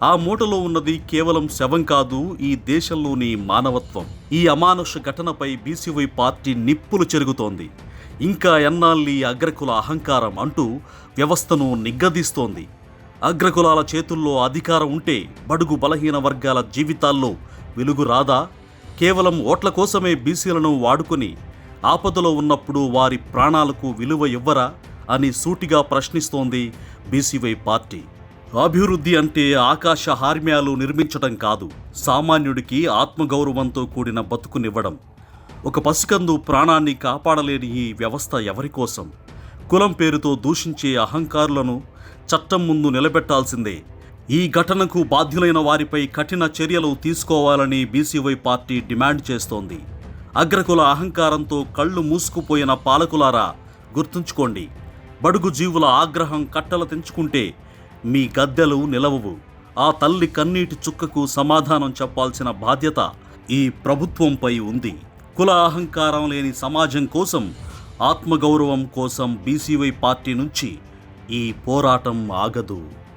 ఆ మూటలో ఉన్నది కేవలం శవం కాదు, ఈ దేశంలోని మానవత్వం. ఈ అమానుష ఘటనపై బీసీవై పార్టీ నిప్పులు చెరుగుతోంది. ఇంకా ఎన్నాళ్ళీ అగ్రకుల అహంకారం అంటూ వ్యవస్థను నిగ్గదీస్తోంది. అగ్రకులాల చేతుల్లో అధికారం ఉంటే బడుగు బలహీన వర్గాల జీవితాల్లో వెలుగు రాదా? కేవలం ఓట్ల కోసమే బీసీలను వాడుకొని ఆపదలో ఉన్నప్పుడు వారి ప్రాణాలకు విలువ ఇవ్వరా అని సూటిగా ప్రశ్నిస్తోంది బీసీవై పార్టీ. అభివృద్ధి అంటే ఆకాశ హార్మ్యాలు నిర్మించడం కాదు, సామాన్యుడికి ఆత్మగౌరవంతో కూడిన బతుకునివ్వడం. ఒక పసికందు ప్రాణాన్ని కాపాడలేని ఈ వ్యవస్థ ఎవరి కోసం? కులం పేరుతో దూషించే అహంకారులను చట్టం ముందు నిలబెట్టాల్సిందే. ఈ ఘటనకు బాధ్యులైన వారిపై కఠిన చర్యలు తీసుకోవాలని బీసీవై పార్టీ డిమాండ్ చేస్తోంది. అగ్రకుల అహంకారంతో కళ్ళు మూసుకుపోయిన పాలకులారా, గుర్తుంచుకోండి, బడుగు జీవుల ఆగ్రహం కట్టలు తెంచుకుంటే మీ గద్దెలు నిలవవు. ఆ తల్లి కన్నీటి చుక్కకు సమాధానం చెప్పాల్సిన బాధ్యత ఈ ప్రభుత్వంపై ఉంది. కుల అహంకారం లేని సమాజం కోసం, ఆత్మగౌరవం కోసం బీసీవై పార్టీ నుంచి ఈ పోరాటం ఆగదు.